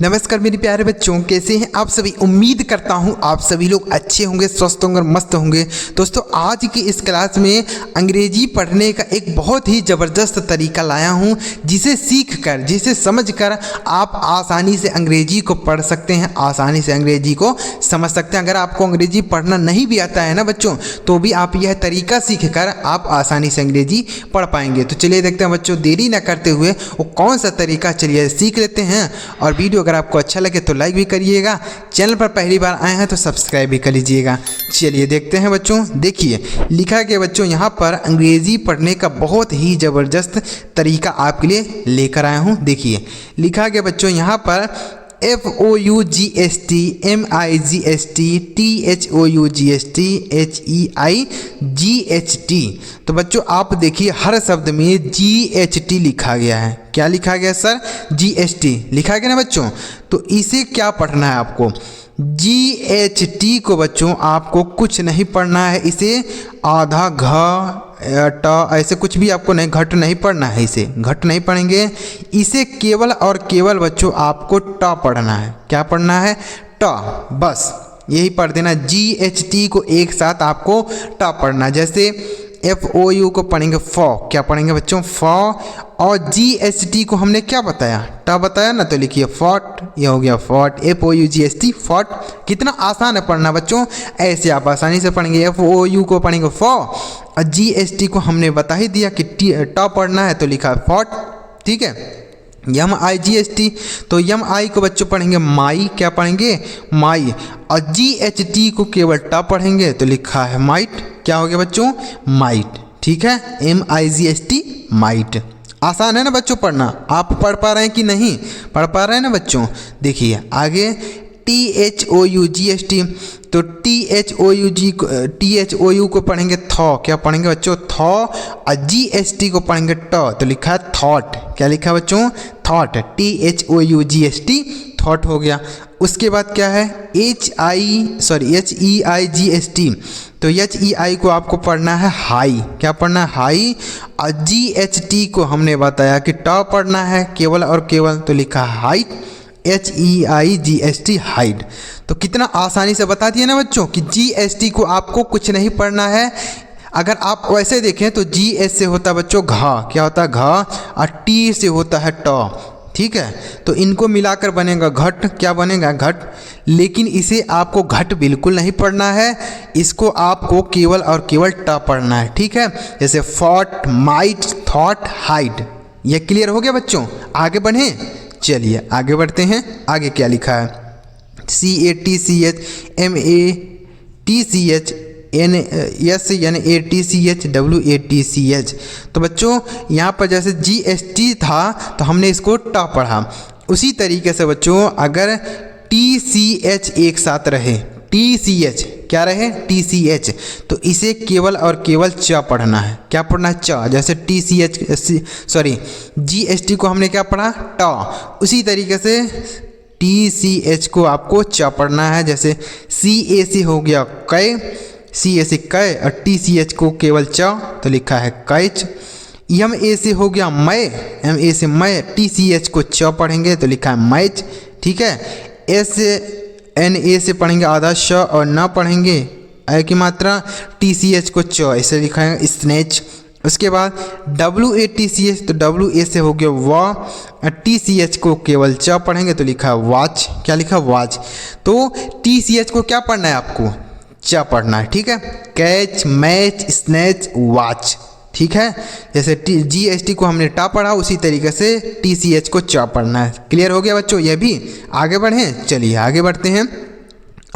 नमस्कार मेरे प्यारे बच्चों, कैसे हैं आप सभी। उम्मीद करता हूं आप सभी लोग अच्छे होंगे, स्वस्थ होंगे और मस्त होंगे। दोस्तों, आज की इस क्लास में अंग्रेजी पढ़ने का एक बहुत ही ज़बरदस्त तरीका लाया हूं, जिसे सीखकर, जिसे समझकर आप आसानी से अंग्रेजी को पढ़ सकते हैं, आसानी से अंग्रेजी को समझ सकते हैं। अगर आपको अंग्रेजी पढ़ना नहीं भी आता है ना बच्चों, तो भी आप यह तरीका सीखकर आप आसानी से अंग्रेजी पढ़ पाएंगे। तो चलिए देखते हैं बच्चों, देरी न करते हुए वो कौन सा तरीका, चलिए सीख लेते हैं। और वीडियो अगर आपको अच्छा लगे तो लाइक भी करिएगा, चैनल पर पहली बार आए हैं तो सब्सक्राइब भी कर लीजिएगा। चलिए देखते हैं बच्चों। देखिए लिखा गया बच्चों, यहाँ पर अंग्रेजी पढ़ने का बहुत ही ज़बरदस्त तरीका आपके लिए लेकर आया हूँ। देखिए लिखा गया बच्चों, यहाँ पर FOUGST MIGST THOUGST HEIGHT। तो बच्चों आप देखिए, हर शब्द में GHT लिखा गया है। क्या लिखा गया सर? GHT लिखा गया ना बच्चों। तो इसे क्या पढ़ना है आपको? GHT को बच्चों आपको कुछ नहीं पढ़ना है। इसे आधा घ ट ऐसे कुछ भी आपको नहीं, घट नहीं पढ़ना है। इसे घट नहीं पढ़ेंगे। इसे केवल और केवल बच्चों आपको ट पढ़ना है। क्या पढ़ना है? ट, बस यही पढ़ देना। GHT को एक साथ आपको ट पढ़ना। जैसे FOU को पढ़ेंगे फ, क्या पढ़ेंगे बच्चों? फ। और GHT को हमने क्या बताया? ट बताया ना, तो लिखिए फॉट। ये हो गया फॉट, FOUGST फॉट। कितना आसान है पढ़ना बच्चों, ऐसे आप आसानी से पढ़ेंगे। FOU को पढ़ेंगे फ, और GHT को हमने बता ही दिया कि ट पढ़ना है, तो लिखा है फॉट। ठीक है। MIGST, तो MI को बच्चों पढ़ेंगे माई। क्या पढ़ेंगे? माई। और GHT को केवल ट पढ़ेंगे, तो लिखा है माइट। क्या हो गया बच्चों? माइट। ठीक है, MIGST माइट। आसान है ना बच्चों पढ़ना। आप पढ़ पा रहे हैं कि नहीं? पढ़ पा रहे हैं ना बच्चों। देखिए आगे THOUGST, तो THOU को पढ़ेंगे थ। क्या पढ़ेंगे बच्चों? थ। और GST को पढ़ेंगे ट, तो लिखा है थॉट। क्या लिखा है बच्चों? थॉट। THOUGST थॉट हो गया। उसके बाद क्या है? HEIGST, तो HEI को आपको पढ़ना है हाई। क्या पढ़ना है? हाई। और GHT को हमने बताया कि ट पढ़ना है केवल और केवल, तो लिखा है हाइट। HEIGST height. तो कितना आसानी से बता दिया ना बच्चों कि GST को आपको कुछ नहीं पढ़ना है। अगर आप वैसे देखें तो GS से होता है बच्चों घा। क्या होता है? घा। और T से होता है ट। ठीक है, तो इनको मिलाकर बनेगा घट। क्या बनेगा? घट। लेकिन इसे आपको घट बिल्कुल नहीं पढ़ना है, इसको आपको केवल और केवल ट पढ़ना है। ठीक है, जैसे फॉट, माइट, थॉट, हाइट। ये क्लियर हो गया बच्चों? आगे बढ़ें। चलिए आगे बढ़ते हैं। आगे क्या लिखा है? CATCH MATCH SNATCH तो बच्चों यहाँ पर जैसे GST था तो हमने इसको ट पढ़ा। उसी तरीके से बच्चों अगर TCH एक साथ रहे, TCH क्या रहे? TCH, तो इसे केवल और केवल च पढ़ना है। क्या पढ़ना है? च। जैसे GST को हमने क्या पढ़ा? ट। उसी तरीके से TCH को आपको च पढ़ना है। जैसे CAC हो गया कै, CAC कै, और TCH को केवल च, तो लिखा है कैच। MA हो गया मै, MA से मै, TCH को च पढ़ेंगे तो लिखा है मैच। ठीक है। SNA से पढ़ेंगे आधा श और न पढ़ेंगे ऐ की मात्रा, TCH को च, इसे लिखा है स्नेच। उसके बाद WATCH, तो WA से हो गया वा, TCH को केवल च पढ़ेंगे तो लिखा है वॉच। क्या लिखा? वॉच। तो TCH को क्या पढ़ना है आपको? च पढ़ना है। ठीक है, कैच, मैच, स्नैच, वॉच। ठीक है, जैसे GST को हमने टा पढ़ा, उसी तरीके से TCH को च पढ़ना है। क्लियर हो गया बच्चों? ये भी। आगे बढ़ें। चलिए आगे बढ़ते हैं।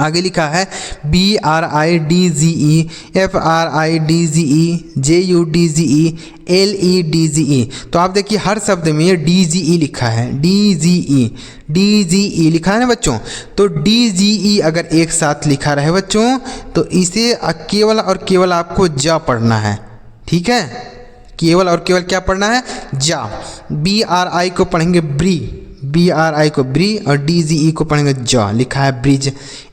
आगे लिखा है BRIDGE FRIDGE JUDGE LEDGE। तो आप देखिए हर शब्द में DGE लिखा है। DGE लिखा है ना बच्चों। तो DGE अगर एक साथ लिखा रहे बच्चों, तो इसे केवल और केवल आपको ज पढ़ना है। ठीक है, केवल और केवल क्या पढ़ना है? जा। BRI को पढ़ेंगे ब्री, BRI को ब्री, और DGE को पढ़ेंगे ज, लिखा है ब्रिज।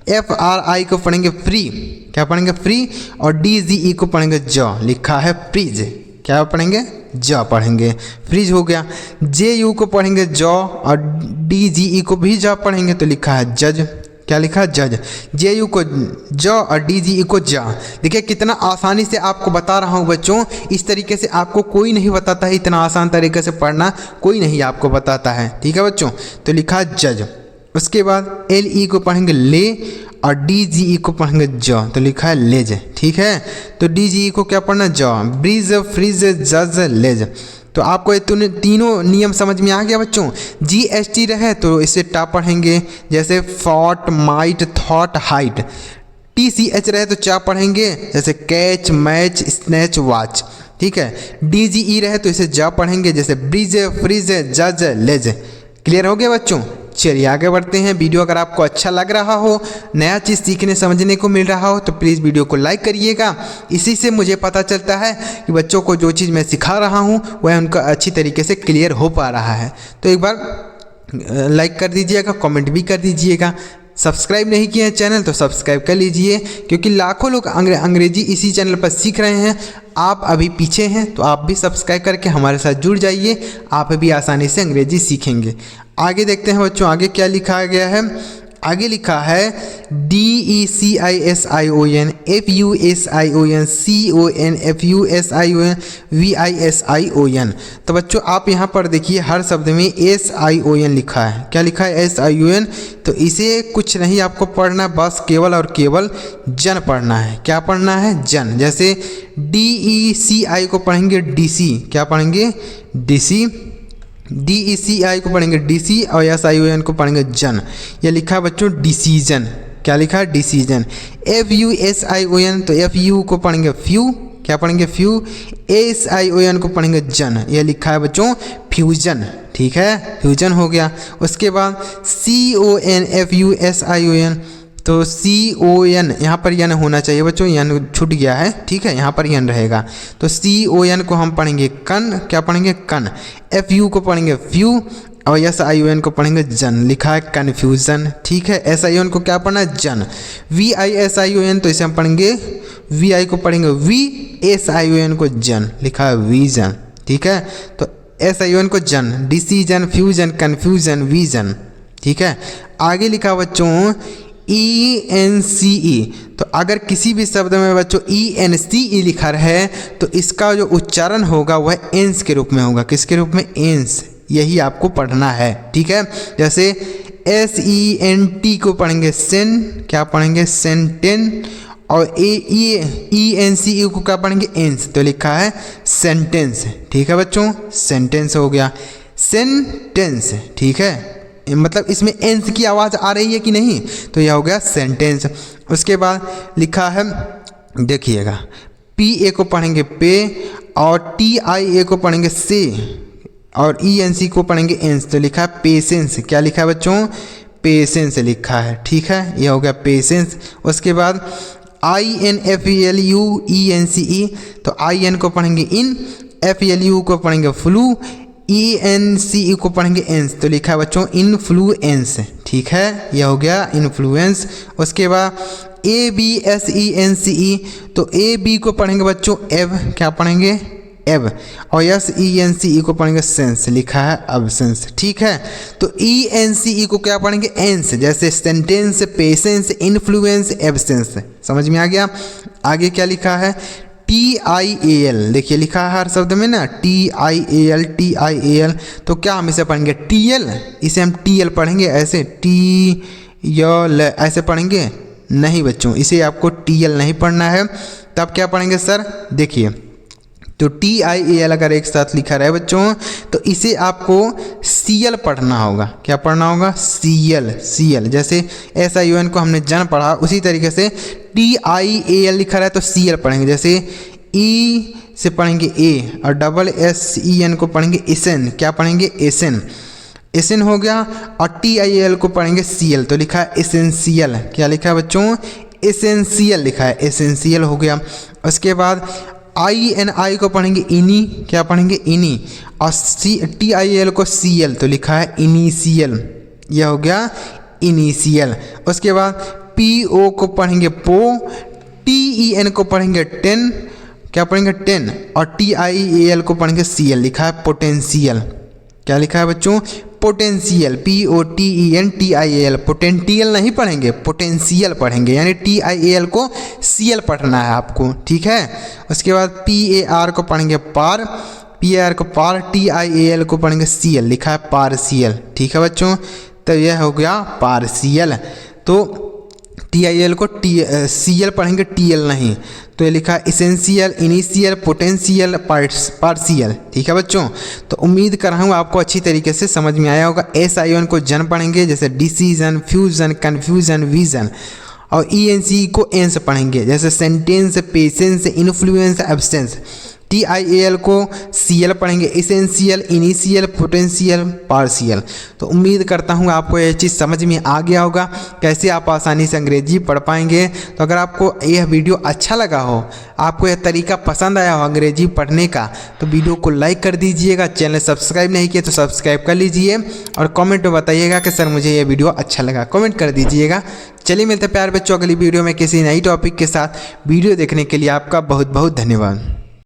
FRI को पढ़ेंगे फ्री। क्या पढ़ेंगे? फ्री। और DGE को पढ़ेंगे ज, लिखा है फ्रिज। क्या पढ़ेंगे, ज पढ़ेंगे। फ्रिज हो गया। जे यू को पढ़ेंगे ज और डी जी ई को भी ज पढ़ेंगे तो लिखा है जज। क्या लिखा है, जज। जे यू को ज और डी जी ई को जा। देखिए कितना आसानी से आपको बता रहा हूँ बच्चों, इस तरीके से आपको कोई नहीं बताता है, इतना आसान तरीके से पढ़ना कोई नहीं आपको बताता है। ठीक है बच्चों, तो लिखा है जज। उसके बाद एल ई को पढ़ेंगे ले और डी जी ई को पढ़ेंगे ज तो लिखा है लेज। ठीक है, तो डी जी ई को क्या पढ़ना, ज। ब्रिज, फ्रिज, जज, लेज। तो आपको ये तीनों नियम समझ में आ गया बच्चों। जी एस टी रहे तो इसे टा पढ़ेंगे, जैसे fought, might, thought, height. T C H रहे तो चा पढ़ेंगे, जैसे कैच, मैच, स्नैच, वॉच। ठीक है, डी जी ई रहे तो इसे जा पढ़ेंगे, जैसे ब्रिज, फ्रिज, जज, लेज। क्लियर हो गया बच्चों। चलिए आगे बढ़ते हैं। वीडियो अगर आपको अच्छा लग रहा हो, नया चीज़ सीखने समझने को मिल रहा हो तो प्लीज़ वीडियो को लाइक करिएगा। इसी से मुझे पता चलता है कि बच्चों को जो चीज़ मैं सिखा रहा हूँ वह उनका अच्छी तरीके से क्लियर हो पा रहा है। तो एक बार लाइक कर दीजिएगा, कमेंट भी कर दीजिएगा। सब्सक्राइब नहीं किए हैं चैनल तो सब्सक्राइब कर लीजिए, क्योंकि लाखों लोग अंग्रेजी इसी चैनल पर सीख रहे हैं। आप अभी पीछे हैं तो आप भी सब्सक्राइब करके हमारे साथ जुड़ जाइए, आप भी आसानी से अंग्रेजी सीखेंगे। आगे देखते हैं बच्चों, आगे क्या लिखा गया है। आगे लिखा है DECISION FUSION CON FUSION VISION। तो बच्चों आप यहाँ पर देखिए हर शब्द में SION लिखा है। क्या लिखा है, SION। तो इसे कुछ नहीं आपको पढ़ना, बस केवल और केवल जन पढ़ना है। क्या पढ़ना है, जन। जैसे DECI को पढ़ेंगे DC। क्या पढ़ेंगे, DC। DECI को पढ़ेंगे DC और SION को पढ़ेंगे जन। यह लिखा है बच्चों डिसीजन। क्या लिखा है, डिसीजन। FUSION तो FU को पढ़ेंगे फ्यू। क्या पढ़ेंगे, फ्यू। SION को पढ़ेंगे जन। यह लिखा है बच्चों फ्यूजन। ठीक है, फ्यूजन हो गया। उसके बाद CON FUSION तो CON यहाँ पर यन होना चाहिए बच्चों, यन छूट गया है। ठीक है, यहाँ पर यन रहेगा तो CON को हम पढ़ेंगे कन। क्या पढ़ेंगे, कन। FU को पढ़ेंगे फ्यू और SION को पढ़ेंगे जन। लिखा है कन्फ्यूज़न। ठीक है, SION को क्या पढ़ना है, जन। VISION तो इसे हम पढ़ेंगे, VI को पढ़ेंगे वी, SION को जन। लिखा है विजन। ठीक है, तो SION को जन, डिसीजन, फ्यूजन, कन्फ्यूजन, विजन। ठीक है, आगे लिखा बच्चों ENCE। तो अगर किसी भी शब्द में बच्चों ENCE लिखा है तो इसका जो उच्चारण होगा वह एंस के रूप में होगा। किसके रूप में, एंस। यही आपको पढ़ना है। ठीक है, जैसे SENT को पढ़ेंगे सेन। क्या पढ़ेंगे, सेंटेन। और ENCE को क्या पढ़ेंगे, एंस। तो लिखा है सेंटेंस। ठीक है बच्चों, सेंटेंस हो गया, सेंटेंस। ठीक है, मतलब इसमें एंस की आवाज़ आ रही है कि नहीं, तो यह हो गया सेंटेंस। उसके बाद लिखा है, देखिएगा PA को पढ़ेंगे पे और TIA को पढ़ेंगे से और ENC को पढ़ेंगे एंस। तो लिखा है पेशेंस। क्या लिखा है बच्चों, पेशेंस लिखा है। ठीक है, यह हो गया पेशेंस। उसके बाद INFLUENCE तो IN को पढ़ेंगे इन, FLU को पढ़ेंगे फ्लू, ENCE को पढ़ेंगे एंस। तो लिखा है बच्चों इन्फ्लुएंस। ठीक है, यह हो गया इन्फ्लुएंस। उसके बाद ABSENCE तो AB को पढ़ेंगे बच्चों एब। क्या पढ़ेंगे, एब। और SENCE को पढ़ेंगे सेंस। लिखा है अब्सेंस। ठीक है, तो ENCE को क्या पढ़ेंगे, एंस। जैसे सेंटेंस, पेशेंस, इन्फ्लुएंस, एब्सेंस। समझ में आ गया। आगे क्या लिखा है, TIAL। देखिए लिखा है हर शब्द में ना TIAL। तो क्या हम इसे पढ़ेंगे TL, इसे हम TL पढ़ेंगे ऐसे TL ऐसे पढ़ेंगे नहीं बच्चों, इसे आपको TL नहीं पढ़ना है। तब क्या पढ़ेंगे सर, देखिए तो TIAL अगर एक साथ लिखा रहे बच्चों तो इसे आपको CL पढ़ना होगा। क्या पढ़ना होगा, CL। जैसे SION को हमने जन पढ़ा, उसी तरीके से TIAL लिखा रहा है तो CL पढ़ेंगे। जैसे E से पढ़ेंगे A और SSEN को पढ़ेंगे एसन। क्या पढ़ेंगे, एसन। एसन हो गया। और TIAL को पढ़ेंगे CL। तो लिखा है एसेंशियल। क्या लिखा है बच्चों, एसेंशियल लिखा है, एसेंशियल हो गया। उसके बाद INI को पढ़ेंगे इनी। क्या पढ़ेंगे, इनी। और TIL को CL। तो लिखा है इनिशियल। यह हो गया इनिशियल। उसके बाद PO को पढ़ेंगे पो, TEN को पढ़ेंगे टेन, क्या पढ़ेंगे 10, और TIAL को पढ़ेंगे CL, लिखा है पोटेंशियल। क्या लिखा है बच्चों? Potential, POTENTIAL। पोटेंशियल नहीं पढ़ेंगे, पोटेंशियल पढ़ेंगे, यानी TIAL को CL पढ़ना है आपको, ठीक है। उसके बाद PAR को पढ़ेंगे पार, PAR को पार, TIAL को पढ़ेंगे CL, लिखा है पार्शियल, ठीक है बच्चों। तो यह हो गया पार्शियल। तो TIAL को CL पढ़ेंगे, TL नहीं। तो ये लिखा है इसेंशियल, इनिशियल, पोटेंशियल, पार्शियल, ठीक है बच्चों। तो उम्मीद कर रहा हूँ आपको अच्छी तरीके से समझ में आया होगा। SION को जन पढ़ेंगे, जैसे डिसीजन, फ्यूजन, कन्फ्यूजन, विजन। और ENC को एंस पढ़ेंगे, जैसे sentence, patience, influence, absence. TIAL को CL पढ़ेंगे, इसेंशियल, इनिशियल, पोटेंशियल, पार्शियल। तो उम्मीद करता हूँ आपको यह चीज़ समझ में आ गया होगा, कैसे आप आसानी से अंग्रेजी पढ़ पाएंगे। तो अगर आपको यह वीडियो अच्छा लगा हो, आपको यह तरीका पसंद आया हो अंग्रेजी पढ़ने का, तो वीडियो को लाइक कर दीजिएगा। चैनल सब्सक्राइब नहीं किया तो सब्सक्राइब कर लीजिए, और कमेंट में बताइएगा कि सर मुझे यह वीडियो अच्छा लगा, कमेंट कर दीजिएगा। चलिए मिलते हैं प्यारे बच्चों अगली वीडियो में किसी नई टॉपिक के साथ। वीडियो देखने के लिए आपका बहुत बहुत धन्यवाद।